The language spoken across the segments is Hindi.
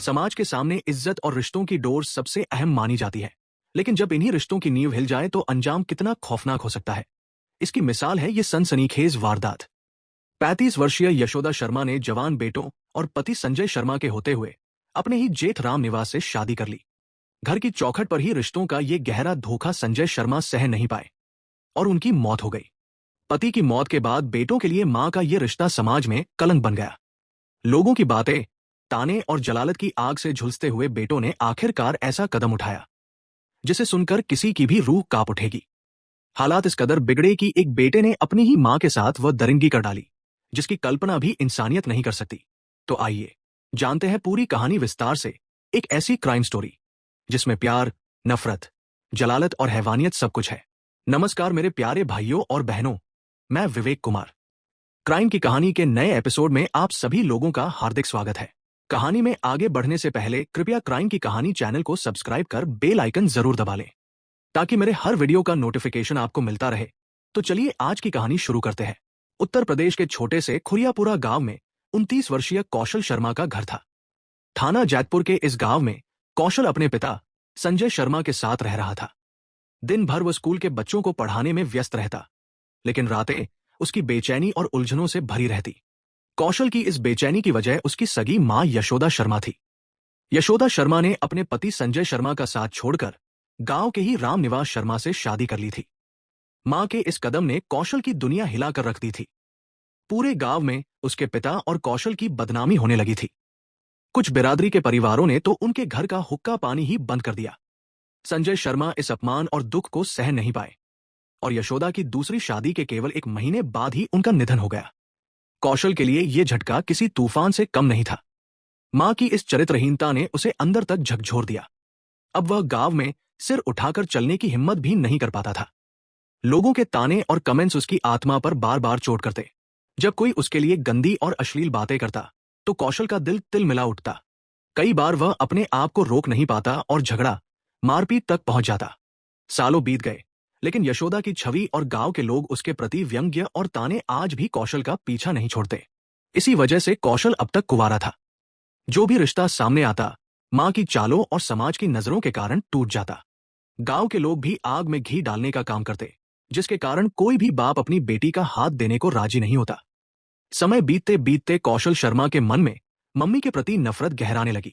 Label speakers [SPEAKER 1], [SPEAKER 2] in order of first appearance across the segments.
[SPEAKER 1] समाज के सामने इज्जत और रिश्तों की डोर सबसे अहम मानी जाती है, लेकिन जब इन्हीं रिश्तों की नींव हिल जाए तो अंजाम कितना खौफनाक हो सकता है। इसकी मिसाल है ये सनसनीखेज वारदात। 35 वर्षीय यशोदा शर्मा ने जवान बेटों और पति संजय शर्मा के होते हुए अपने ही जेठ राम निवास से शादी कर ली। घर की चौखट पर ही रिश्तों का ये गहरा धोखा संजय शर्मा सह नहीं पाए और उनकी मौत हो गई। पति की मौत के बाद बेटों के लिए मां का ये रिश्ता समाज में कलंक बन गया। लोगों की बातें, ताने और जलालत की आग से झुलसते हुए बेटों ने आखिरकार ऐसा कदम उठाया जिसे सुनकर किसी की भी रूह कांप उठेगी। हालात इस कदर बिगड़े कि एक बेटे ने अपनी ही मां के साथ वह दरिंदगी कर डाली जिसकी कल्पना भी इंसानियत नहीं कर सकती। तो आइए जानते हैं पूरी कहानी विस्तार से। एक ऐसी क्राइम स्टोरी जिसमें प्यार, नफरत, जलालत और हैवानियत सब कुछ है। नमस्कार मेरे प्यारे भाइयों और बहनों, मैं विवेक कुमार। क्राइम की कहानी के नए एपिसोड में आप सभी लोगों का हार्दिक स्वागत है। कहानी में आगे बढ़ने से पहले कृपया क्राइम की कहानी चैनल को सब्सक्राइब कर बेल आइकन जरूर दबा लें ताकि मेरे हर वीडियो का नोटिफिकेशन आपको मिलता रहे। तो चलिए आज की कहानी शुरू करते हैं। उत्तर प्रदेश के छोटे से खुरियापुरा गांव में 29 वर्षीय कौशल शर्मा का घर था। थाना जैतपुर के इस गांव में कौशल अपने पिता संजय शर्मा के साथ रह रहा था। दिन भर वह स्कूल के बच्चों को पढ़ाने में व्यस्त रहता, लेकिन रातें उसकी बेचैनी और उलझनों से भरी रहती। कौशल की इस बेचैनी की वजह उसकी सगी मां यशोदा शर्मा थी। यशोदा शर्मा ने अपने पति संजय शर्मा का साथ छोड़कर गांव के ही रामनिवास शर्मा से शादी कर ली थी। मां के इस कदम ने कौशल की दुनिया हिलाकर रख दी थी। पूरे गांव में उसके पिता और कौशल की बदनामी होने लगी थी। कुछ बिरादरी के परिवारों ने तो उनके घर का हुक्का पानी ही बंद कर दिया। संजय शर्मा इस अपमान और दुख को सह नहीं पाए और यशोदा की दूसरी शादी के केवल 1 महीने बाद ही उनका निधन हो गया। कौशल के लिए यह झटका किसी तूफान से कम नहीं था। मां की इस चरित्रहीनता ने उसे अंदर तक झकझोर दिया। अब वह गांव में सिर उठाकर चलने की हिम्मत भी नहीं कर पाता था। लोगों के ताने और कमेंट्स उसकी आत्मा पर बार बार चोट करते। जब कोई उसके लिए गंदी और अश्लील बातें करता तो कौशल का दिल तिलमिला उठता। कई बार वह अपने आप को रोक नहीं पाता और झगड़ा, मारपीट तक पहुंच जाता। सालों बीत गए, लेकिन यशोदा की छवि और गांव के लोग उसके प्रति व्यंग्य और ताने आज भी कौशल का पीछा नहीं छोड़ते। इसी वजह से कौशल अब तक कुंवारा था। जो भी रिश्ता सामने आता, मां की चालों और समाज की नजरों के कारण टूट जाता। गांव के लोग भी आग में घी डालने का काम करते, जिसके कारण कोई भी बाप अपनी बेटी का हाथ देने को राजी नहीं होता। समय बीतते बीतते कौशल शर्मा के मन में मम्मी के प्रति नफरत गहराने लगी।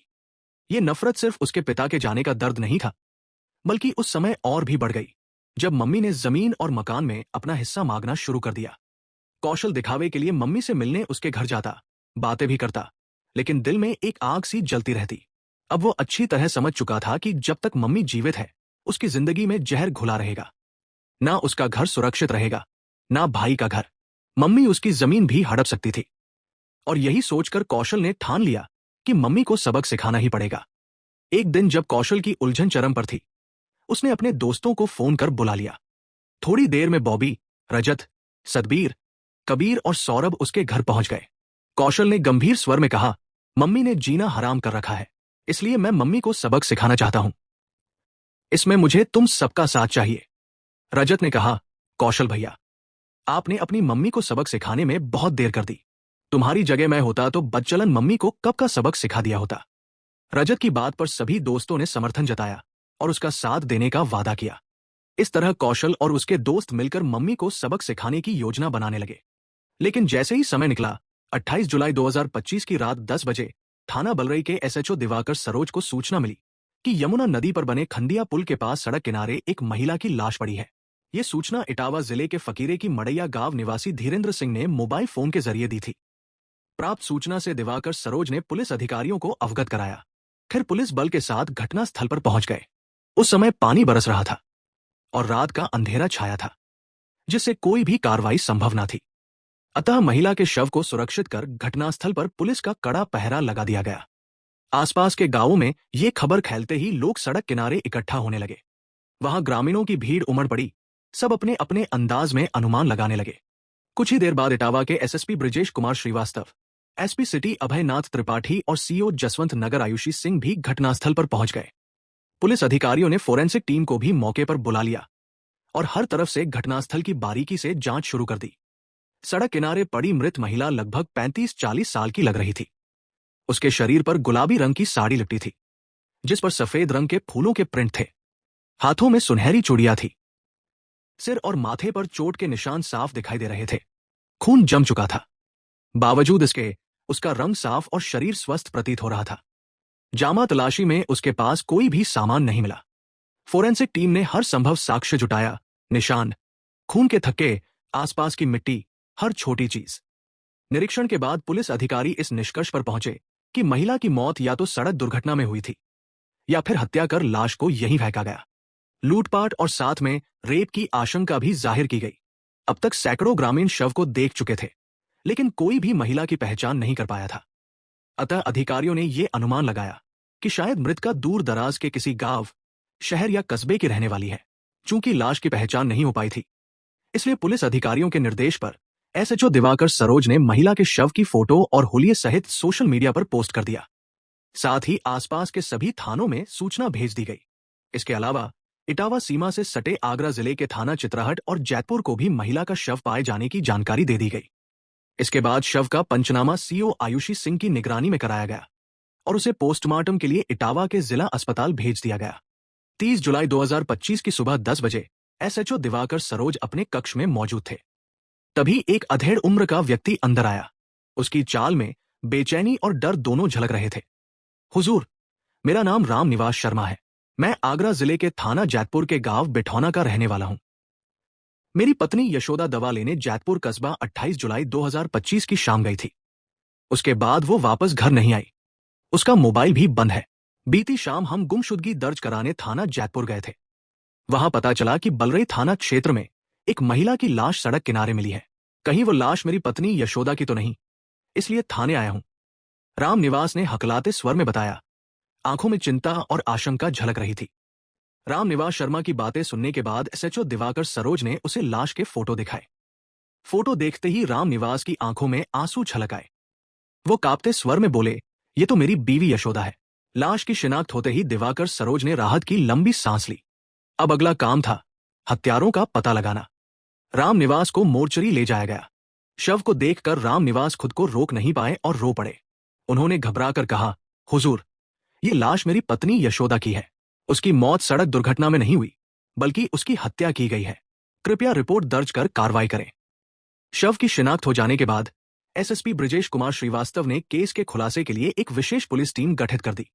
[SPEAKER 1] ये नफरत सिर्फ उसके पिता के जाने का दर्द नहीं था, बल्कि उस समय और भी बढ़ गई जब मम्मी ने जमीन और मकान में अपना हिस्सा मांगना शुरू कर दिया। कौशल दिखावे के लिए मम्मी से मिलने उसके घर जाता, बातें भी करता, लेकिन दिल में एक आग सी जलती रहती। अब वो अच्छी तरह समझ चुका था कि जब तक मम्मी जीवित है, उसकी जिंदगी में जहर घुला रहेगा। ना उसका घर सुरक्षित रहेगा, ना भाई का घर। मम्मी उसकी जमीन भी हड़प सकती थी। और यही सोचकर कौशल ने ठान लिया कि मम्मी को सबक सिखाना ही पड़ेगा। एक दिन जब कौशल की उलझन चरम पर थी, उसने अपने दोस्तों को फोन कर बुला लिया। थोड़ी देर में बॉबी, रजत, सतबीर, कबीर और सौरभ उसके घर पहुंच गए। कौशल ने गंभीर स्वर में कहा, मम्मी ने जीना हराम कर रखा है, इसलिए मैं मम्मी को सबक सिखाना चाहता हूं। इसमें मुझे तुम सबका साथ चाहिए। रजत ने कहा, कौशल भैया, आपने अपनी मम्मी को सबक सिखाने में बहुत देर कर दी। तुम्हारी जगह मैं होता तो बदचलन मम्मी को कब का सबक सिखा दिया होता। रजत की बात पर सभी दोस्तों ने समर्थन जताया और उसका साथ देने का वादा किया। इस तरह कौशल और उसके दोस्त मिलकर मम्मी को सबक सिखाने की योजना बनाने लगे। लेकिन जैसे ही समय निकला, 28 जुलाई 2025 की रात 10 बजे थाना बलरई के एसएचओ दिवाकर सरोज को सूचना मिली कि यमुना नदी पर बने खंडिया पुल के पास सड़क किनारे एक महिला की लाश पड़ी है। ये सूचना इटावा जिले के फकीरे की मड़ैया गांव निवासी धीरेन्द्र सिंह ने मोबाइल फोन के जरिए दी थी। प्राप्त सूचना से दिवाकर सरोज ने पुलिस अधिकारियों को अवगत कराया। फिर पुलिस बल के साथ घटनास्थल पर पहुंच गए। उस समय पानी बरस रहा था और रात का अंधेरा छाया था, जिससे कोई भी कार्रवाई संभव न थी। अतः महिला के शव को सुरक्षित कर घटनास्थल पर पुलिस का कड़ा पहरा लगा दिया गया। आसपास के गांवों में ये खबर फैलते ही लोग सड़क किनारे इकट्ठा होने लगे। वहां ग्रामीणों की भीड़ उमड़ पड़ी। सब अपने अपने अंदाज में अनुमान लगाने लगे। कुछ ही देर बाद इटावा के SSP Brijesh Kumar Srivastava, SP city Abhaynath Tripathi और सीओ जसवंत नगर आयुषी सिंह भी घटनास्थल पर पहुंच गए। पुलिस अधिकारियों ने फोरेंसिक टीम को भी मौके पर बुला लिया और हर तरफ से घटनास्थल की बारीकी से जांच शुरू कर दी। सड़क किनारे पड़ी मृत महिला लगभग 35-40 साल की लग रही थी। उसके शरीर पर गुलाबी रंग की साड़ी लिपटी थी, जिस पर सफेद रंग के फूलों के प्रिंट थे। हाथों में सुनहरी चूड़ियां थी। सिर और माथे पर चोट के निशान साफ दिखाई दे रहे थे। खून जम चुका था। बावजूद इसके उसका रंग साफ और शरीर स्वस्थ प्रतीत हो रहा था। जामा तलाशी में उसके पास कोई भी सामान नहीं मिला। फोरेंसिक टीम ने हर संभव साक्ष्य जुटाया, निशान, खून के थक्के, आसपास की मिट्टी, हर छोटी चीज। निरीक्षण के बाद पुलिस अधिकारी इस निष्कर्ष पर पहुंचे कि महिला की मौत या तो सड़क दुर्घटना में हुई थी या फिर हत्या कर लाश को यहीं फेंका गया। लूटपाट और साथ में रेप की आशंका भी जाहिर की गई। अब तक सैकड़ों ग्रामीण शव को देख चुके थे, लेकिन कोई भी महिला की पहचान नहीं कर पाया था। अतः अधिकारियों ने यह अनुमान लगाया कि शायद मृतका दूर दराज के किसी गांव, शहर या कस्बे की रहने वाली है। चूंकि लाश की पहचान नहीं हो पाई थी, इसलिए पुलिस अधिकारियों के निर्देश पर एसएचओ दिवाकर सरोज ने महिला के शव की फोटो और हुलिये सहित सोशल मीडिया पर पोस्ट कर दिया। साथ ही आसपास के सभी थानों में सूचना भेज दी गई। इसके अलावा इटावा सीमा से सटे आगरा जिले के थाना चित्रहट और जैतपुर को भी महिला का शव पाए जाने की जानकारी दे दी गई। इसके बाद शव का पंचनामा सीओ आयुषी सिंह की निगरानी में कराया गया और उसे पोस्टमार्टम के लिए इटावा के जिला अस्पताल भेज दिया गया। 30 जुलाई 2025 की सुबह 10 बजे एसएचओ दिवाकर सरोज अपने कक्ष में मौजूद थे। तभी एक अधेड़ उम्र का व्यक्ति अंदर आया। उसकी चाल में बेचैनी और डर दोनों झलक रहे थे। हुजूर, मेरा नाम राम निवास शर्मा है। मैं आगरा जिले के थाना जैतपुर के गांव बिठौना का रहने वाला हूं। मेरी पत्नी यशोदा दवा लेने जैतपुर कस्बा 28 जुलाई 2025 की शाम गई थी। उसके बाद वो वापस घर नहीं आई। उसका मोबाइल भी बंद है। बीती शाम हम गुमशुदगी दर्ज कराने थाना जैतपुर गए थे। वहां पता चला कि बलरई थाना क्षेत्र में एक महिला की लाश सड़क किनारे मिली है। कहीं वो लाश मेरी पत्नी यशोदा की तो नहीं, इसलिए थाने आया हूं, राम निवास ने हकलाते स्वर में बताया। आंखों में चिंता और आशंका झलक रही थी। राम निवास शर्मा की बातें सुनने के बाद एसएचओ दिवाकर सरोज ने उसे लाश के फोटो दिखाए। फोटो देखते ही राम निवास की आंखों में आंसू छलक आए। वो कांपते स्वर में बोले, ये तो मेरी बीवी यशोदा है। लाश की शिनाख्त होते ही दिवाकर सरोज ने राहत की लंबी सांस ली। अब अगला काम था हत्यारों का पता लगाना। राम निवास को मोर्चरी ले जाया गया। शव को देखकर राम निवास खुद को रोक नहीं पाए और रो पड़े। उन्होंने घबराकर कहा, हुजूर, ये लाश मेरी पत्नी यशोदा की है। उसकी मौत सड़क दुर्घटना में नहीं हुई, बल्कि उसकी हत्या की गई है। कृपया रिपोर्ट दर्ज कर कार्रवाई करें। शव की शिनाख्त हो जाने के बाद एसएसपी ब्रिजेश कुमार श्रीवास्तव ने केस के खुलासे के लिए एक विशेष पुलिस टीम गठित कर दी,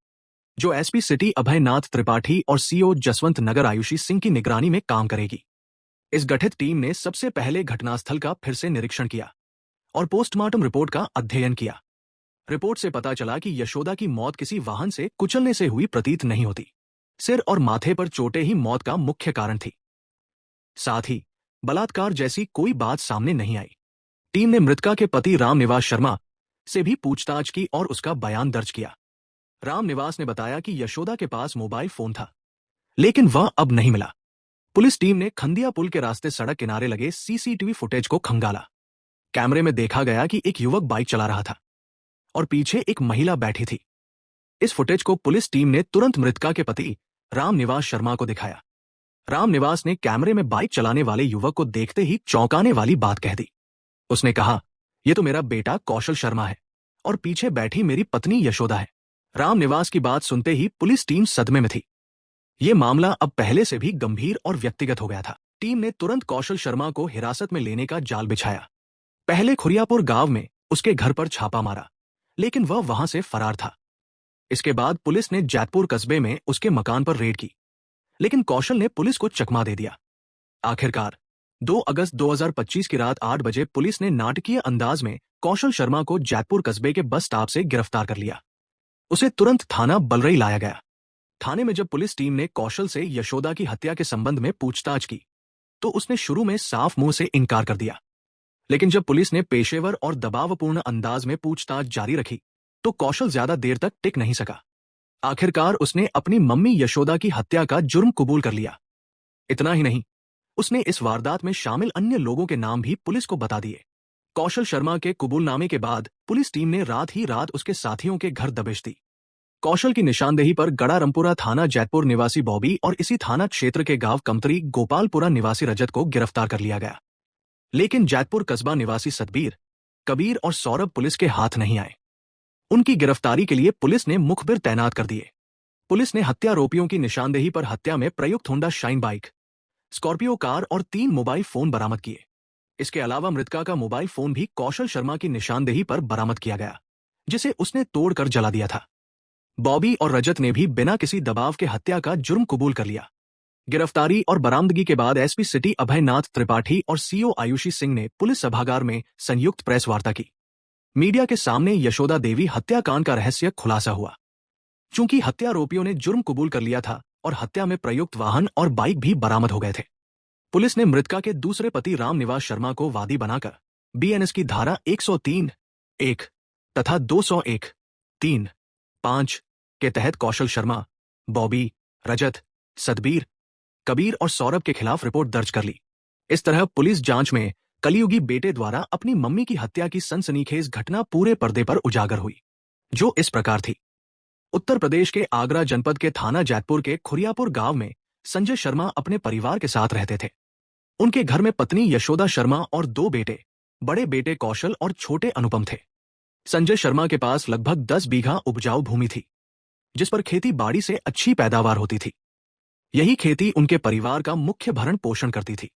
[SPEAKER 1] जो एसपी सिटी अभयनाथ त्रिपाठी और सीओ जसवंत नगर आयुषी सिंह की निगरानी में काम करेगी। इस गठित टीम ने सबसे पहले घटनास्थल का फिर से निरीक्षण किया और पोस्टमार्टम रिपोर्ट का अध्ययन किया। रिपोर्ट से पता चला कि यशोदा की मौत किसी वाहन से कुचलने से हुई प्रतीत नहीं होती। सिर और माथे पर चोटें ही मौत का मुख्य कारण थी। साथ ही बलात्कार जैसी कोई बात सामने नहीं आई। टीम ने मृतका के पति राम निवास शर्मा से भी पूछताछ की और उसका बयान दर्ज किया। राम निवास ने बताया कि यशोदा के पास मोबाइल फोन था, लेकिन वह अब नहीं मिला। पुलिस टीम ने खंदिया पुल के रास्ते सड़क किनारे लगे सीसीटीवी फुटेज को खंगाला। कैमरे में देखा गया कि एक युवक बाइक चला रहा था और पीछे एक महिला बैठी थी। इस फुटेज को पुलिस टीम ने तुरंत मृतका के पति राम निवास शर्मा को दिखाया। राम निवास ने कैमरे में बाइक चलाने वाले युवक को देखते ही चौंकाने वाली बात कह दी। उसने कहा, यह तो मेरा बेटा कौशल शर्मा है और पीछे बैठी मेरी पत्नी यशोदा है। राम निवास की बात सुनते ही पुलिस टीम सदमे में थी। यह मामला अब पहले से भी गंभीर और व्यक्तिगत हो गया था। टीम ने तुरंत कौशल शर्मा को हिरासत में लेने का जाल बिछाया। पहले खुरियापुर गांव में उसके घर पर छापा मारा, लेकिन वह वहां से फरार था। इसके बाद पुलिस ने जैतपुर कस्बे में उसके मकान पर रेड की, लेकिन कौशल ने पुलिस को चकमा दे दिया। आखिरकार 2 अगस्त 2025 की रात 8 बजे पुलिस ने नाटकीय अंदाज में कौशल शर्मा को जैतपुर कस्बे के बस स्टॉप से गिरफ्तार कर लिया। उसे तुरंत थाना बलरई लाया गया। थाने में जब पुलिस टीम ने कौशल से यशोदा की हत्या के संबंध में पूछताछ की, तो उसने शुरू में साफ मुंह से इनकार कर दिया। लेकिन जब पुलिस ने पेशेवर और दबावपूर्ण अंदाज में पूछताछ जारी रखी, तो कौशल ज्यादा देर तक टिक नहीं सका। आखिरकार उसने अपनी मम्मी यशोदा की हत्या का जुर्म कबूल कर लिया। इतना ही नहीं, उसने इस वारदात में शामिल अन्य लोगों के नाम भी पुलिस को बता दिए। कौशल शर्मा के कबूलनामे के बाद पुलिस टीम ने रात ही रात उसके साथियों के घर दबिश दी। कौशल की निशानदेही पर गड़ारमपुरा थाना जैतपुर निवासी बॉबी और इसी थाना क्षेत्र के गांव कमतरी गोपालपुरा निवासी रजत को गिरफ्तार कर लिया गया। लेकिन जैतपुर कस्बा निवासी सतबीर, कबीर और सौरभ पुलिस के हाथ नहीं आए। उनकी गिरफ्तारी के लिए पुलिस ने मुखबिर तैनात कर दिए। पुलिस ने हत्यारोपियों की निशानदेही पर हत्या में प्रयुक्त Honda shine bike, Scorpio car और 3 मोबाइल फोन बरामद किए। इसके अलावा मृतका का मोबाइल फोन भी कौशल शर्मा की निशानदेही पर बरामद किया गया, जिसे उसने तोड़कर जला दिया था। बॉबी और रजत ने भी बिना किसी दबाव के हत्या का जुर्म कबूल कर लिया। गिरफ्तारी और बरामदगी के बाद एसपी सिटी अभयनाथ त्रिपाठी और सीओ आयुषी सिंह ने पुलिस सभागार में संयुक्त प्रेस वार्ता की। मीडिया के सामने यशोदा देवी हत्याकांड का रहस्य खुलासा हुआ। चूंकि हत्यारोपियों ने जुर्म कबूल कर लिया था और हत्या में प्रयुक्त वाहन और बाइक भी बरामद हो गए थे, पुलिस ने मृतका के दूसरे पति रामनिवास शर्मा को वादी बनाकर बीएनएस की धारा 103(1) तथा 201(3)(5) के तहत कौशल शर्मा, बॉबी, रजत, सतबीर, कबीर और सौरभ के खिलाफ रिपोर्ट दर्ज कर ली। इस तरह पुलिस जांच में कलयुगी बेटे द्वारा अपनी मम्मी की हत्या की सनसनीखेज घटना पूरे पर्दे पर उजागर हुई, जो इस प्रकार थी। उत्तर प्रदेश के आगरा जनपद के थाना जैतपुर के खुरियापुर गांव में संजय शर्मा अपने परिवार के साथ रहते थे। उनके घर में पत्नी यशोदा शर्मा और 2 बेटे, बड़े बेटे कौशल और छोटे अनुपम थे। संजय शर्मा के पास लगभग 10 बीघा उपजाऊ भूमि थी, जिस पर खेती बाड़ी से अच्छी पैदावार होती थी। यही खेती उनके परिवार का मुख्य भरण पोषण करती थी।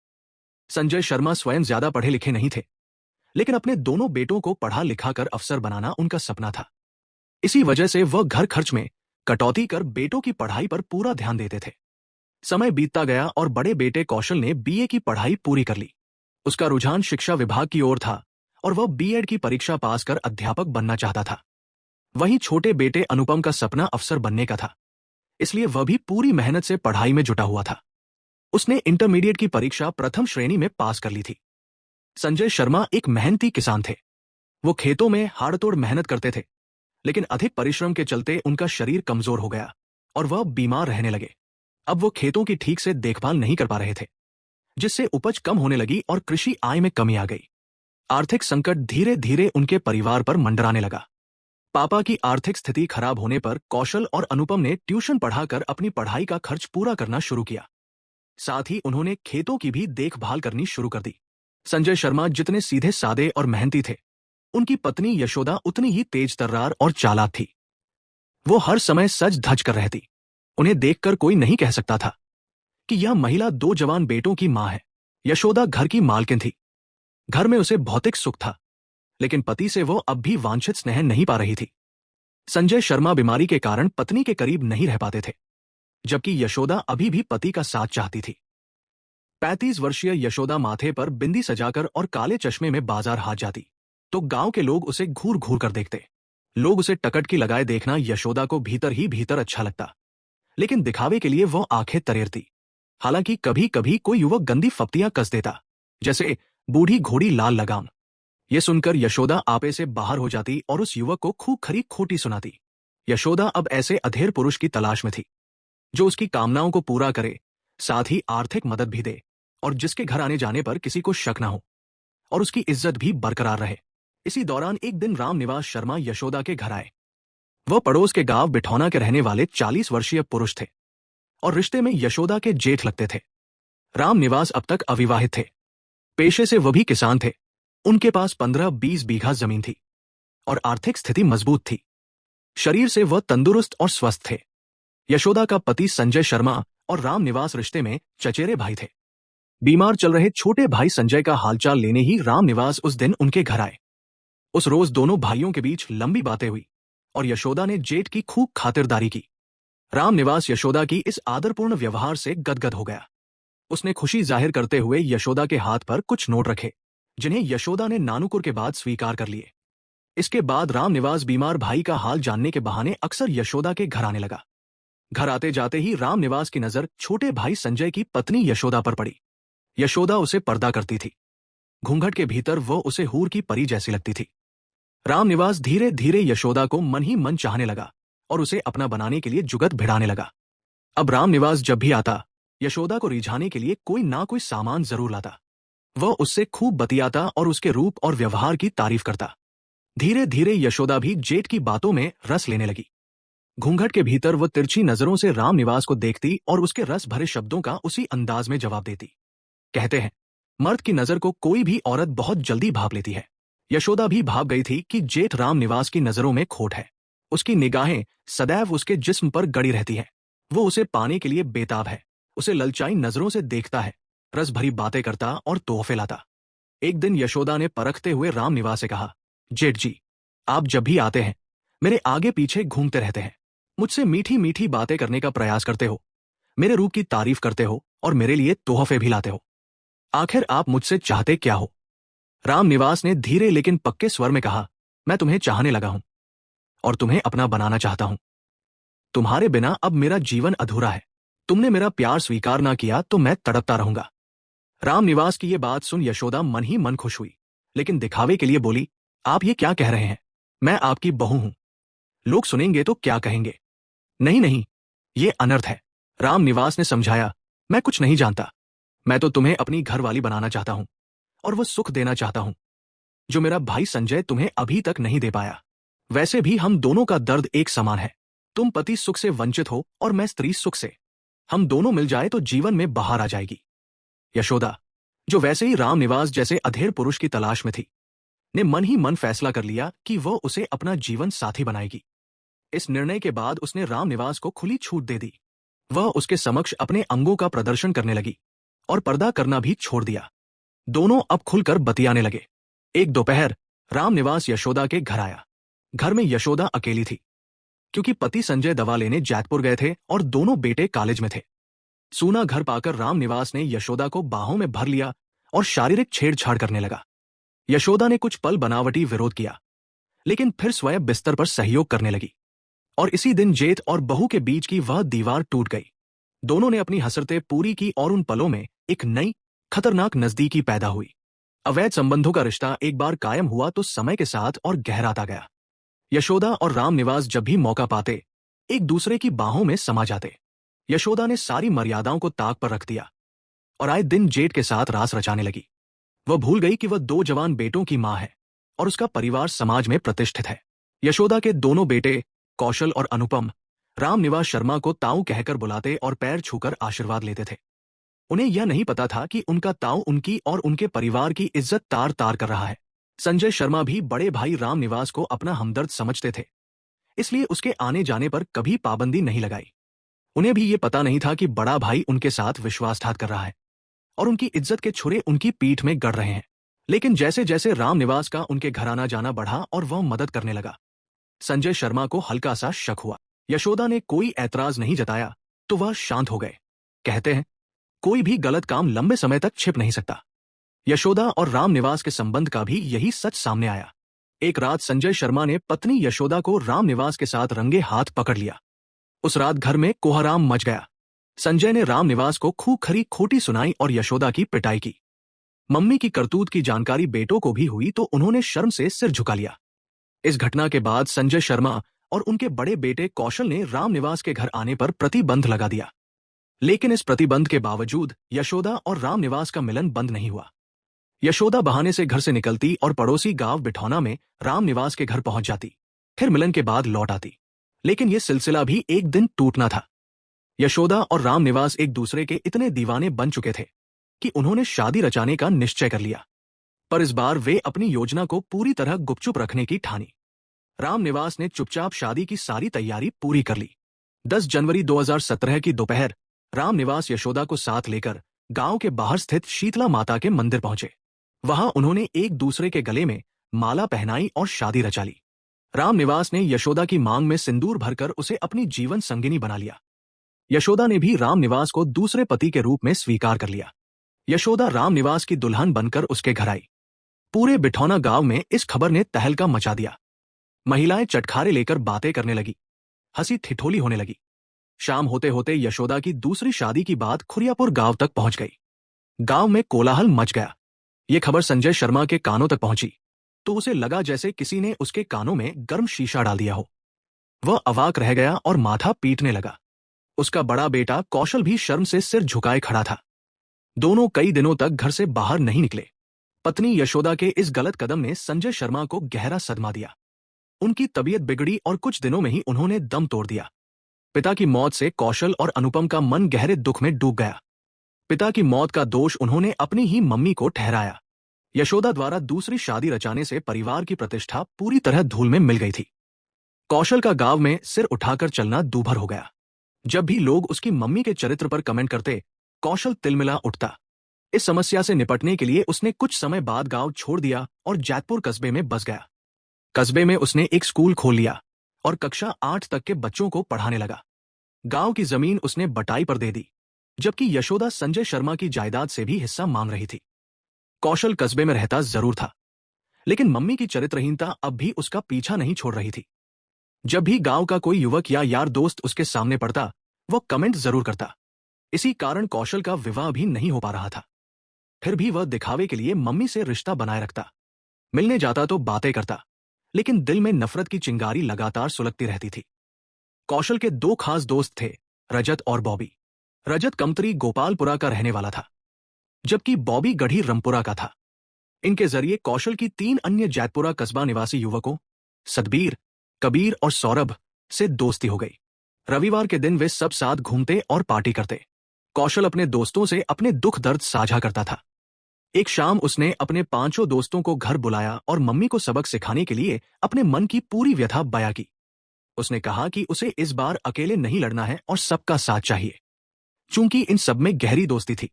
[SPEAKER 1] संजय शर्मा स्वयं ज्यादा पढ़े लिखे नहीं थे, लेकिन अपने दोनों बेटों को पढ़ा लिखा कर अफसर बनाना उनका सपना था। इसी वजह से वह घर खर्च में कटौती कर बेटों की पढ़ाई पर पूरा ध्यान देते थे। समय बीतता गया और बड़े बेटे कौशल ने बीए की पढ़ाई पूरी कर ली। उसका रुझान शिक्षा विभाग की ओर था और वह बीएड की परीक्षा पास कर अध्यापक बनना चाहता था। वहीं छोटे बेटे अनुपम का सपना अफसर बनने का था, इसलिए वह भी पूरी मेहनत से पढ़ाई में जुटा हुआ था। उसने इंटरमीडिएट की परीक्षा प्रथम श्रेणी में पास कर ली थी। संजय शर्मा एक मेहनती किसान थे। वो खेतों में हाड़तोड़ मेहनत करते थे, लेकिन अधिक परिश्रम के चलते उनका शरीर कमजोर हो गया और वह बीमार रहने लगे। अब वो खेतों की ठीक से देखभाल नहीं कर पा रहे थे, जिससे उपज कम होने लगी और कृषि आय में कमी आ गई। आर्थिक संकट धीरे धीरे उनके परिवार पर मंडराने लगा। पापा की आर्थिक स्थिति खराब होने पर कौशल और अनुपम ने ट्यूशन पढ़ाकर अपनी पढ़ाई का खर्च पूरा करना शुरू किया। साथ ही उन्होंने खेतों की भी देखभाल करनी शुरू कर दी। संजय शर्मा जितने सीधे सादे और मेहनती थे, उनकी पत्नी यशोदा उतनी ही तेज तर्रार और चालाक थी। वो हर समय सज धज कर रहती। उन्हें देखकर कोई नहीं कह सकता था कि यह महिला 2 जवान बेटों की मां है। यशोदा घर की मालकिन थी। घर में उसे भौतिक सुख था, लेकिन पति से वो अब भी वांछित स्नेह नहीं पा रही थी। संजय शर्मा बीमारी के कारण पत्नी के करीब नहीं रह पाते थे, जबकि यशोदा अभी भी पति का साथ चाहती थी। 35 वर्षीय यशोदा माथे पर बिंदी सजाकर और काले चश्मे में बाजार हाथ जाती, तो गांव के लोग उसे घूर घूर कर देखते। लोग उसे टकटकी लगाए देखना यशोदा को भीतर ही भीतर अच्छा लगता, लेकिन दिखावे के लिए वो आंखें तरेरती। हालांकि कभी कभी कोई युवक गंदी फप्तियां कस देता, जैसे बूढ़ी घोड़ी लाल लगाम। ये सुनकर यशोदा आपे से बाहर हो जाती और उस युवक को खूब खरी खोटी सुनाती। यशोदा अब ऐसे अधेड़ पुरुष की तलाश में थी, जो उसकी कामनाओं को पूरा करे, साथ ही आर्थिक मदद भी दे और जिसके घर आने जाने पर किसी को शक ना हो और उसकी इज्जत भी बरकरार रहे। इसी दौरान एक दिन रामनिवास शर्मा यशोदा के घर आए। वह पड़ोस के गांव बिठौना के रहने वाले 40 वर्षीय पुरुष थे और रिश्ते में यशोदा के जेठ लगते थे। रामनिवास अब तक अविवाहित थे। पेशे से वह भी किसान थे। उनके पास 15-20 बीघा जमीन थी और आर्थिक स्थिति मजबूत थी। शरीर से वह तंदुरुस्त और स्वस्थ थे। यशोदा का पति संजय शर्मा और रामनिवास रिश्ते में चचेरे भाई थे। बीमार चल रहे छोटे भाई संजय का हालचाल लेने ही रामनिवास उस दिन उनके घर आए। उस रोज दोनों भाइयों के बीच लंबी बातें हुई और यशोदा ने जेठ की खूब खातिरदारी की। रामनिवास यशोदा की इस आदरपूर्ण व्यवहार से गदगद हो गया। उसने खुशी जाहिर करते हुए यशोदा के हाथ पर कुछ नोट रखे, जिन्हें यशोदा ने नानुकुर के बाद स्वीकार कर लिए। इसके बाद रामनिवास बीमार भाई का हाल जानने के बहाने अक्सर यशोदा के घर आने लगा। घर आते जाते ही रामनिवास की नजर छोटे भाई संजय की पत्नी यशोदा पर पड़ी। यशोदा उसे पर्दा करती थी। घूंघट के भीतर वह उसे हूर की परी जैसी लगती थी। रामनिवास धीरे धीरे यशोदा को मन ही मन चाहने लगा और उसे अपना बनाने के लिए जुगत भिड़ाने लगा। अब रामनिवास जब भी आता, यशोदा को रिझाने के लिए कोई ना कोई सामान जरूर लाता। वह उससे खूब बतियाता और उसके रूप और व्यवहार की तारीफ करता। धीरे धीरे यशोदा भी जेठ की बातों में रस लेने लगी। घूंघट के भीतर वह तिरछी नजरों से रामनिवास को देखती और उसके रस भरे शब्दों का उसी अंदाज में जवाब देती। कहते हैं, मर्द की नजर को कोई भी औरत बहुत जल्दी भाप लेती है, यशोदा भी भाग गई थी कि जेठ रामनिवास की नजरों में खोट है। उसकी निगाहें सदैव उसके जिस्म पर गड़ी रहती हैं। वो उसे पाने के लिए बेताब है, उसे ललचाई नजरों से देखता है, रस भरी बातें करता और तोहफे लाता। एक दिन यशोदा ने परखते हुए रामनिवास से कहा, जेठ जी, आप जब भी आते हैं मेरे आगे पीछे घूमते रहते हैं, मुझसे मीठी मीठी बातें करने का प्रयास करते हो, मेरे रूप की तारीफ करते हो और मेरे लिए तोहफे भी लाते हो। आखिर आप मुझसे चाहते क्या हो? रामनिवास ने धीरे लेकिन पक्के स्वर में कहा, मैं तुम्हें चाहने लगा हूं और तुम्हें अपना बनाना चाहता हूं। तुम्हारे बिना अब मेरा जीवन अधूरा है। तुमने मेरा प्यार स्वीकार ना किया तो मैं तड़पता रहूंगा। रामनिवास की यह बात सुन यशोदा मन ही मन खुश हुई, लेकिन दिखावे के लिए बोली, आप ये क्या कह रहे हैं? मैं आपकी बहू हूं, लोग सुनेंगे तो क्या कहेंगे? नहीं नहीं, ये अनर्थ है। रामनिवास ने समझाया, मैं कुछ नहीं जानता। मैं तो तुम्हें अपनी घरवाली बनाना चाहता हूं और वो सुख देना चाहता हूं जो मेरा भाई संजय तुम्हें अभी तक नहीं दे पाया। वैसे भी हम दोनों का दर्द एक समान है। तुम पति सुख से वंचित हो और मैं स्त्री सुख से। हम दोनों मिल जाए तो जीवन में बहार आ जाएगी। यशोदा, जो वैसे ही रामनिवास जैसे अधेड़ पुरुष की तलाश में थी, ने मन ही मन फैसला कर लिया कि वह उसे अपना जीवन साथी बनाएगी। इस निर्णय के बाद उसने रामनिवास को खुली छूट दे दी। वह उसके समक्ष अपने अंगों का प्रदर्शन करने लगी और पर्दा करना भी छोड़ दिया। दोनों अब खुलकर बतियाने लगे। एक दोपहर रामनिवास यशोदा के घर आया। घर में यशोदा अकेली थी, क्योंकि पति संजय दवा लेने जैतपुर गए थे और दोनों बेटे कॉलेज में थे। सूना घर पाकर रामनिवास ने यशोदा को बाहों में भर लिया और शारीरिक छेड़छाड़ करने लगा। यशोदा ने कुछ पल बनावटी विरोध किया, लेकिन फिर स्वयं बिस्तर पर सहयोग करने लगी और इसी दिन जेठ और बहू के बीच की वह दीवार टूट गई। दोनों ने अपनी हसरतें पूरी की और उन पलों में एक नई खतरनाक नजदीकी पैदा हुई। अवैध संबंधों का रिश्ता एक बार कायम हुआ तो समय के साथ और गहराता गया। यशोदा और रामनिवास जब भी मौका पाते एक दूसरे की बाहों में समा जाते। यशोदा ने सारी मर्यादाओं को ताक पर रख दिया और आए दिन जेठ के साथ रास रचाने लगी। वह भूल गई कि वह दो जवान बेटों की मां है और उसका परिवार समाज में प्रतिष्ठित है। यशोदा के दोनों बेटे कौशल और अनुपम रामनिवास शर्मा को ताऊ कहकर बुलाते और पैर छूकर आशीर्वाद लेते थे। उन्हें यह नहीं पता था कि उनका ताऊ उनकी और उनके परिवार की इज्जत तार तार कर रहा है। संजय शर्मा भी बड़े भाई रामनिवास को अपना हमदर्द समझते थे, इसलिए उसके आने जाने पर कभी पाबंदी नहीं लगाई। उन्हें भी ये पता नहीं था कि बड़ा भाई उनके साथ विश्वासघात कर रहा है और उनकी इज्जत के छुरे उनकी पीठ में गड़ रहे हैं। लेकिन जैसे जैसे रामनिवास का उनके घर आना जाना बढ़ा और वह मदद करने लगा, संजय शर्मा को हल्का सा शक हुआ। यशोदा ने कोई ऐतराज नहीं जताया तो वह शांत हो गए। कहते हैं, कोई भी गलत काम लंबे समय तक छिप नहीं सकता। यशोदा और रामनिवास के संबंध का भी यही सच सामने आया। एक रात संजय शर्मा ने पत्नी यशोदा को रामनिवास के साथ रंगे हाथ पकड़ लिया। उस रात घर में कोहराम मच गया। संजय ने रामनिवास को खूब खरी खोटी सुनाई और यशोदा की पिटाई की। मम्मी की करतूत की जानकारी बेटों को भी हुई तो उन्होंने शर्म से सिर झुका लिया। इस घटना के बाद संजय शर्मा और उनके बड़े बेटे कौशल ने रामनिवास के घर आने पर प्रतिबंध लगा दिया। लेकिन इस प्रतिबंध के बावजूद यशोदा और रामनिवास का मिलन बंद नहीं हुआ। यशोदा बहाने से घर से निकलती और पड़ोसी गांव बिठौना में रामनिवास के घर पहुंच जाती, फिर मिलन के बाद लौट आती। लेकिन यह सिलसिला भी एक दिन टूटना था। यशोदा और रामनिवास एक दूसरे के इतने दीवाने बन चुके थे कि उन्होंने शादी रचाने का निश्चय कर लिया। पर इस बार वे अपनी योजना को पूरी तरह गुपचुप रखने की ठानी। रामनिवास ने चुपचाप शादी की सारी तैयारी पूरी कर ली। 10 जनवरी 2017 की दोपहर रामनिवास यशोदा को साथ लेकर गांव के बाहर स्थित शीतला माता के मंदिर पहुंचे। वहां उन्होंने एक दूसरे के गले में माला पहनाई और शादी रचा ली। रामनिवास ने यशोदा की मांग में सिंदूर भरकर उसे अपनी जीवन संगिनी बना लिया। यशोदा ने भी रामनिवास को दूसरे पति के रूप में स्वीकार कर लिया। यशोदा रामनिवास की दुल्हन बनकर उसके घर आई। पूरे बिठौना गांव में इस खबर ने तहलका मचा दिया। महिलाएं चटखारे लेकर बातें करने लगी, हंसी ठिठोली होने लगी। शाम होते होते यशोदा की दूसरी शादी की बात खुरियापुर गांव तक पहुंच गई। गांव में कोलाहल मच गया। ये खबर संजय शर्मा के कानों तक पहुंची तो उसे लगा जैसे किसी ने उसके कानों में गर्म शीशा डाल दिया हो। वह अवाक रह गया और माथा पीटने लगा। उसका बड़ा बेटा कौशल भी शर्म से सिर झुकाए खड़ा था। दोनों कई दिनों तक घर से बाहर नहीं निकले। पत्नी यशोदा के इस गलत कदम ने संजय शर्मा को गहरा सदमा दिया। उनकी तबीयत बिगड़ी और कुछ दिनों में ही उन्होंने दम तोड़ दिया। पिता की मौत से कौशल और अनुपम का मन गहरे दुख में डूब गया। पिता की मौत का दोष उन्होंने अपनी ही मम्मी को ठहराया। यशोदा द्वारा दूसरी शादी रचाने से परिवार की प्रतिष्ठा पूरी तरह धूल में मिल गई थी। कौशल का गांव में सिर उठाकर चलना दूभर हो गया। जब भी लोग उसकी मम्मी के चरित्र पर कमेंट करते, कौशल तिलमिला उठता। इस समस्या से निपटने के लिए उसने कुछ समय बाद गांव छोड़ दिया और जैतपुर कस्बे में बस गया। कस्बे में उसने एक स्कूल खोल लिया और कक्षा 8 तक के बच्चों को पढ़ाने लगा। गांव की जमीन उसने बटाई पर दे दी, जबकि यशोदा संजय शर्मा की जायदाद से भी हिस्सा मांग रही थी। कौशल कस्बे में रहता जरूर था, लेकिन मम्मी की चरित्रहीनता अब भी उसका पीछा नहीं छोड़ रही थी। जब भी गांव का कोई युवक या यार दोस्त उसके सामने पड़ता, वो कमेंट जरूर करता। इसी कारण कौशल का विवाह भी नहीं हो पा रहा था। फिर भी वह दिखावे के लिए मम्मी से रिश्ता बनाए रखता। मिलने जाता तो बातें करता, लेकिन दिल में नफरत की चिंगारी लगातार सुलगती रहती थी। कौशल के दो खास दोस्त थे, रजत और बॉबी। रजत कमतरी गोपालपुरा का रहने वाला था, जबकि बॉबी गढ़ी रमपुरा का था। इनके जरिए कौशल की 3 अन्य जैतपुरा कस्बा निवासी युवकों सतबीर, कबीर और सौरभ से दोस्ती हो गई। रविवार के दिन वे सब साथ घूमते और पार्टी करते। कौशल अपने दोस्तों से अपने दुख दर्द साझा करता था। एक शाम उसने अपने 5 दोस्तों को घर बुलाया और मम्मी को सबक सिखाने के लिए अपने मन की पूरी व्यथा बयां की। उसने कहा कि उसे इस बार अकेले नहीं लड़ना है और सबका साथ चाहिए। चूंकि इन सब में गहरी दोस्ती थी,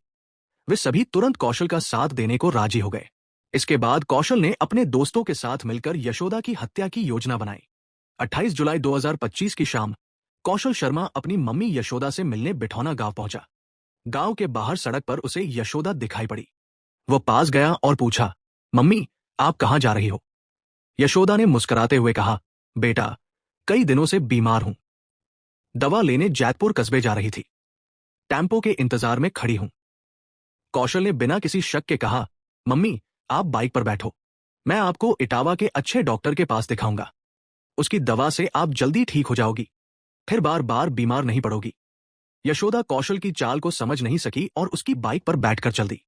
[SPEAKER 1] वे सभी तुरंत कौशल का साथ देने को राजी हो गए। इसके बाद कौशल ने अपने दोस्तों के साथ मिलकर यशोदा की हत्या की योजना बनाई। 28 जुलाई 2025 की शाम कौशल शर्मा अपनी मम्मी यशोदा से मिलने बिठौना गांव पहुंचा। गांव के बाहर सड़क पर उसे यशोदा दिखाई पड़ी। वो पास गया और पूछा, मम्मी, आप कहां जा रही हो? यशोदा ने मुस्कुराते हुए कहा, बेटा, कई दिनों से बीमार हूं। दवा लेने जैतपुर कस्बे जा रही थी। टेम्पो के इंतजार में खड़ी हूं। कौशल ने बिना किसी शक के कहा, मम्मी, आप बाइक पर बैठो, मैं आपको इटावा के अच्छे डॉक्टर के पास दिखाऊंगा। उसकी दवा से आप जल्दी ठीक हो जाओगी, फिर बार बार बीमार नहीं पड़ोगी। यशोदा कौशल की चाल को समझ नहीं सकी और उसकी बाइक पर बैठकर चल दी।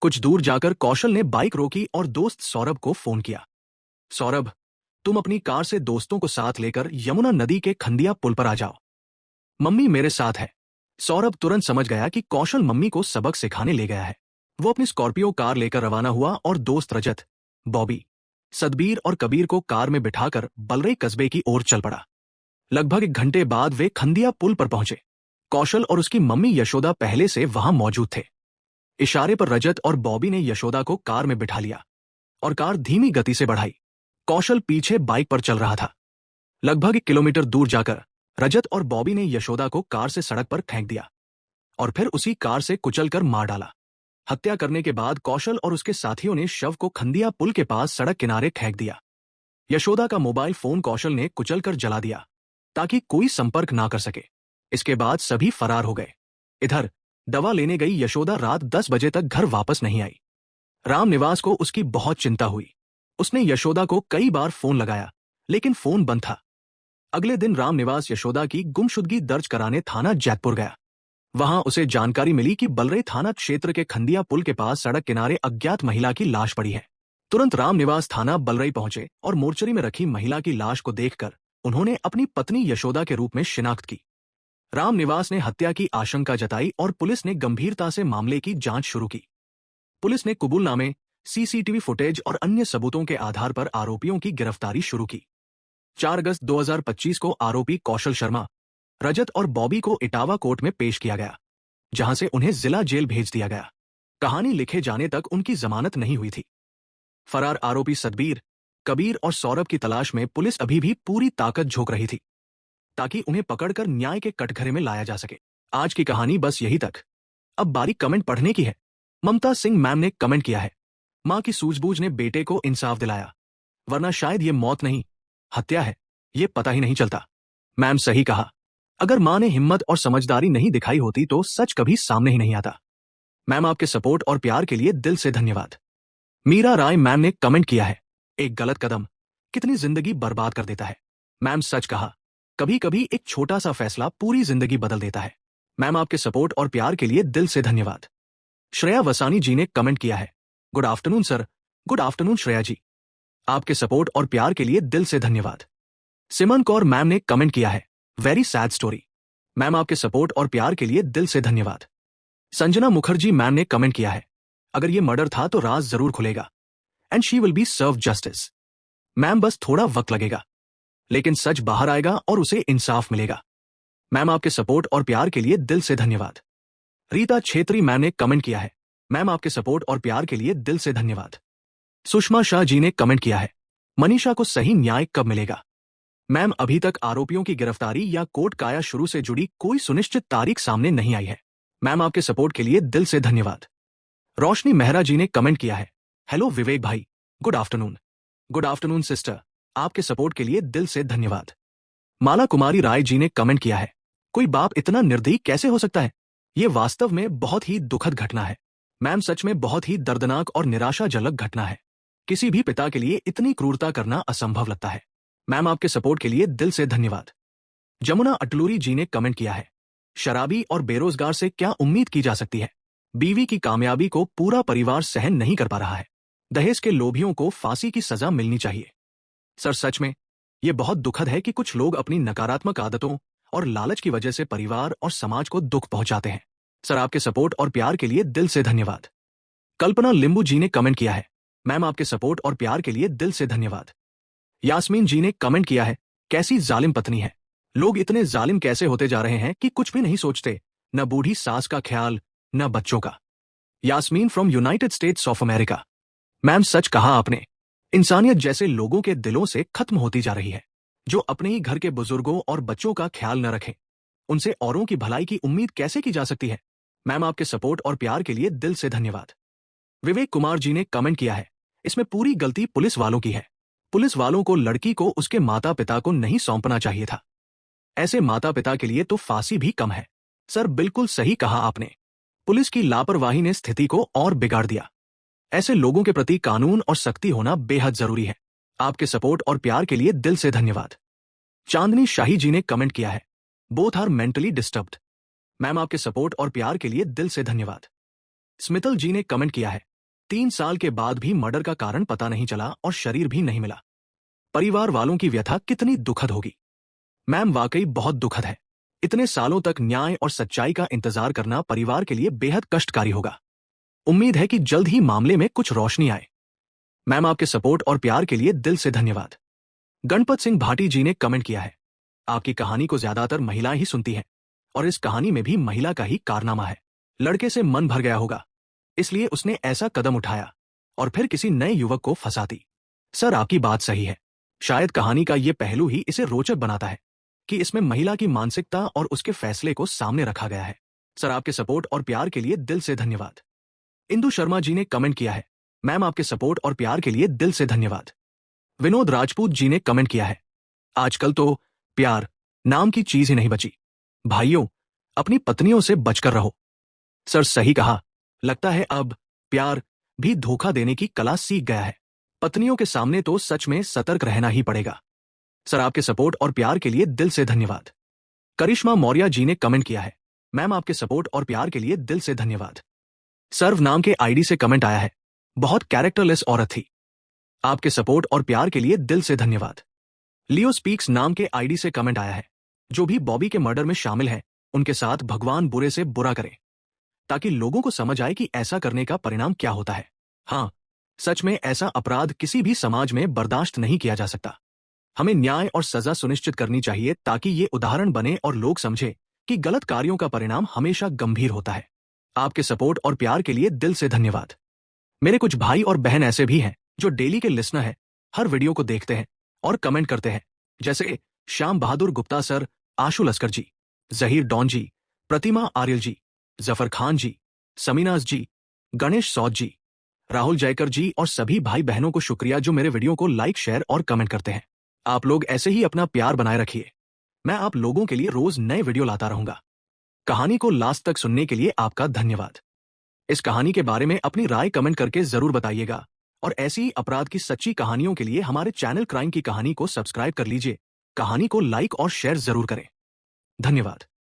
[SPEAKER 1] कुछ दूर जाकर कौशल ने बाइक रोकी और दोस्त सौरभ को फोन किया। सौरभ, तुम अपनी कार से दोस्तों को साथ लेकर यमुना नदी के खंदिया पुल पर आ जाओ। मम्मी मेरे साथ है। सौरभ तुरंत समझ गया कि कौशल मम्मी को सबक सिखाने ले गया है। वो अपनी स्कॉर्पियो कार लेकर रवाना हुआ और दोस्त रजत, बॉबी, सतबीर और कबीर को कार में बिठाकर बलरई कस्बे की ओर चल पड़ा। लगभग 1 घंटे बाद वे खंदिया पुल पर पहुंचे। कौशल और उसकी मम्मी यशोदा पहले से वहां मौजूद थे। इशारे पर रजत और बॉबी ने यशोदा को कार में बिठा लिया और कार धीमी गति से बढ़ाई। कौशल पीछे बाइक पर चल रहा था। लगभग 1 किलोमीटर दूर जाकर रजत और बॉबी ने यशोदा को कार से सड़क पर फेंक दिया और फिर उसी कार से कुचलकर मार डाला। हत्या करने के बाद कौशल और उसके साथियों ने शव को खंदिया पुल के पास सड़क किनारे फेंक दिया। यशोदा का मोबाइल फोन कौशल ने कुचलकर जला दिया ताकि कोई संपर्क ना कर सके। इसके बाद सभी फरार हो गए। इधर दवा लेने गई यशोदा रात 10 बजे तक घर वापस नहीं आई। राम निवास को उसकी बहुत चिंता हुई। उसने यशोदा को कई बार फोन लगाया, लेकिन फोन बंद था। अगले दिन राम निवास यशोदा की गुमशुदगी दर्ज कराने थाना जैतपुर गया। वहां उसे जानकारी मिली कि बलरई थाना क्षेत्र के खंदिया पुल के पास सड़क किनारे अज्ञात महिला की लाश पड़ी है। तुरंत राम निवास थाना बलरई पहुंचे और मोर्चरी में रखी महिला की लाश को देखकर उन्होंने अपनी पत्नी यशोदा के रूप में शिनाख्त की। राम निवास ने हत्या की आशंका जताई और पुलिस ने गंभीरता से मामले की जांच शुरू की। पुलिस ने कबूलनामे, सीसीटीवी फुटेज और अन्य सबूतों के आधार पर आरोपियों की गिरफ्तारी शुरू की। 4 अगस्त 2025 को आरोपी कौशल शर्मा, रजत और बॉबी को इटावा कोर्ट में पेश किया गया, जहां से उन्हें जिला जेल भेज दिया गया। कहानी लिखे जाने तक उनकी जमानत नहीं हुई थी। फरार आरोपी सतबीर, कबीर और सौरभ की तलाश में पुलिस अभी भी पूरी ताकत झोंक रही थी, ताकि उन्हें पकड़कर न्याय के कटघरे में लाया जा सके। आज की कहानी बस यही तक। अब बारी कमेंट पढ़ने की है। ममता सिंह मैम ने कमेंट किया है, मां की सूझबूझ ने बेटे को इंसाफ दिलाया, वरना शायद ये मौत नहीं, हत्या है, ये पता ही नहीं चलता। मैम सही कहा। अगर मां ने हिम्मत और समझदारी नहीं दिखाई होती तो सच कभी सामने ही नहीं आता। मैम आपके सपोर्ट और प्यार के लिए दिल से धन्यवाद। मीरा राय मैम ने कमेंट किया है, एक गलत कदम कितनी जिंदगी बर्बाद कर देता है। मैम सच कहा, कभी कभी एक छोटा सा फैसला पूरी जिंदगी बदल देता है। मैम आपके सपोर्ट और प्यार के लिए दिल से धन्यवाद। श्रेया वसानी जी ने कमेंट किया है, good afternoon sir. Good afternoon Shreya ji, आपके सपोर्ट और प्यार के लिए दिल से धन्यवाद। सिमन कौर मैम ने कमेंट किया है, वेरी सैड स्टोरी। मैम आपके सपोर्ट और प्यार के लिए दिल से धन्यवाद। संजना मुखर्जी मैम ने कमेंट किया है, अगर ये मर्डर था तो राज जरूर खुलेगा, and she will be serve justice. Ma'am बस थोड़ा वक्त लगेगा, लेकिन सच बाहर आएगा और उसे इंसाफ मिलेगा। मैम आपके सपोर्ट और प्यार के लिए दिल से धन्यवाद। रीता छेत्री मैम ने कमेंट किया है, मैम आपके सपोर्ट और प्यार के लिए दिल से धन्यवाद। सुषमा शाह जी ने कमेंट किया है, मनीषा को सही न्याय कब मिलेगा? मैम अभी तक आरोपियों की गिरफ्तारी या कोर्ट काया शुरू से जुड़ी कोई सुनिश्चित तारीख सामने नहीं आई है। मैम आपके सपोर्ट के लिए दिल से धन्यवाद। रोशनी मेहरा जी ने कमेंट किया है, हेलो विवेक भाई, good afternoon. Good afternoon sister, आपके सपोर्ट के लिए दिल से धन्यवाद। माला कुमारी राय जी ने कमेंट किया है, कोई बाप इतना निर्दयी कैसे हो सकता है? ये वास्तव में बहुत ही दुखद घटना है। मैम सच में बहुत ही दर्दनाक और निराशाजनक घटना है। किसी भी पिता के लिए इतनी क्रूरता करना असंभव लगता है। मैम आपके सपोर्ट के लिए दिल से धन्यवाद। जमुना अटलूरी जी ने कमेंट किया है, शराबी और बेरोजगार से क्या उम्मीद की जा सकती है? बीवी की कामयाबी को पूरा परिवार सहन नहीं कर पा रहा है। दहेज के लोभियों को फांसी की सजा मिलनी चाहिए। सर सच में यह बहुत दुखद है कि कुछ लोग अपनी नकारात्मक आदतों और लालच की वजह से परिवार और समाज को दुख पहुंचाते हैं। सर आपके सपोर्ट और प्यार के लिए दिल से धन्यवाद। कल्पना लिंबू जी ने कमेंट किया है, मैम आपके सपोर्ट और प्यार के लिए दिल से धन्यवाद। यास्मीन जी ने कमेंट किया है, कैसी जालिम पत्नी है। लोग इतने जालिम कैसे होते जा रहे हैं कि कुछ भी नहीं सोचते, न बूढ़ी सास का ख्याल न बच्चों का। Yasmin from United States of America. Ma'am सच कहा आपने, इंसानियत जैसे लोगों के दिलों से खत्म होती जा रही है, जो अपने ही घर के बुजुर्गों और बच्चों का ख्याल न रखें। उनसे औरों की भलाई की उम्मीद कैसे की जा सकती है? मैम आपके सपोर्ट और प्यार के लिए दिल से धन्यवाद। विवेक कुमार जी ने कमेंट किया है, इसमें पूरी गलती पुलिस वालों की है। पुलिस वालों को लड़की को उसके माता पिता को नहीं सौंपना चाहिए था। ऐसे माता पिता के लिए तो फांसी भी कम है। सर बिल्कुल सही कहा आपने, पुलिस की लापरवाही ने स्थिति को और बिगाड़ दिया। ऐसे लोगों के प्रति कानून और सख्ती होना बेहद जरूरी है। आपके सपोर्ट और प्यार के लिए दिल से धन्यवाद। चांदनी शाही जी ने कमेंट किया है, both are mentally disturbed. Ma'am आपके सपोर्ट और प्यार के लिए दिल से धन्यवाद। स्मितल जी ने कमेंट किया है, 3 साल के बाद भी मर्डर का कारण पता नहीं चला और शरीर भी नहीं मिला। परिवार वालों की व्यथा कितनी दुखद होगी। मैम वाकई बहुत दुखद है। इतने सालों तक न्याय और सच्चाई का इंतजार करना परिवार के लिए बेहद कष्टकारी होगा। उम्मीद है कि जल्द ही मामले में कुछ रोशनी आए। मैम आपके सपोर्ट और प्यार के लिए दिल से धन्यवाद। गणपत सिंह भाटी जी ने कमेंट किया है, आपकी कहानी को ज्यादातर महिलाएं ही सुनती हैं और इस कहानी में भी महिला का ही कारनामा है। लड़के से मन भर गया होगा, इसलिए उसने ऐसा कदम उठाया और फिर किसी नए युवक को फंसा दी। सर आपकी बात सही है, शायद कहानी का ये पहलू ही इसे रोचक बनाता है कि इसमें महिला की मानसिकता और उसके फैसले को सामने रखा गया है। सर आपके सपोर्ट और प्यार के लिए दिल से धन्यवाद। इंदु शर्मा जी ने कमेंट किया है, मैम आपके सपोर्ट और प्यार के लिए दिल से धन्यवाद। विनोद राजपूत जी ने कमेंट किया है, आजकल तो प्यार नाम की चीज ही नहीं बची। भाइयों अपनी पत्नियों से बचकर रहो। सर सही कहा, लगता है अब प्यार भी धोखा देने की कला सीख गया है। पत्नियों के सामने तो सच में सतर्क रहना ही पड़ेगा। सर आपके सपोर्ट और प्यार के लिए दिल से धन्यवाद। करिश्मा मौर्य जी ने कमेंट किया है, मैम आपके सपोर्ट और प्यार के लिए दिल से धन्यवाद। सर्व नाम के आईडी से कमेंट आया है, बहुत कैरेक्टरलेस औरत थी। आपके सपोर्ट और प्यार के लिए दिल से धन्यवाद। लियो स्पीक्स नाम के आईडी से कमेंट आया है, जो भी बॉबी के मर्डर में शामिल हैं, उनके साथ भगवान बुरे से बुरा करे, ताकि लोगों को समझ आए कि ऐसा करने का परिणाम क्या होता है। हाँ, सच में ऐसा अपराध किसी भी समाज में बर्दाश्त नहीं किया जा सकता। हमें न्याय और सजा सुनिश्चित करनी चाहिए ताकि ये उदाहरण बने और लोग समझें कि गलत कार्यों का परिणाम हमेशा गंभीर होता है। आपके सपोर्ट और प्यार के लिए दिल से धन्यवाद। मेरे कुछ भाई और बहन ऐसे भी हैं जो डेली के लिसनर हैं, हर वीडियो को देखते हैं और कमेंट करते हैं, जैसे श्याम बहादुर गुप्ता सर, आशु लस्कर जी, जहीर डॉन जी, प्रतिमा आर्यल जी, जफर खान जी, समीनाज जी, गणेश सौद जी, राहुल जयकर जी और सभी भाई बहनों को शुक्रिया जो मेरे वीडियो को लाइक शेयर और कमेंट करते हैं। आप लोग ऐसे ही अपना प्यार बनाए रखिए। मैं आप लोगों के लिए रोज नए वीडियो लाता रहूंगा। कहानी को लास्ट तक सुनने के लिए आपका धन्यवाद। इस कहानी के बारे में अपनी राय कमेंट करके जरूर बताइएगा और ऐसी ही अपराध की सच्ची कहानियों के लिए हमारे चैनल क्राइम की कहानी को सब्सक्राइब कर लीजिए। कहानी को लाइक और शेयर जरूर करें। धन्यवाद।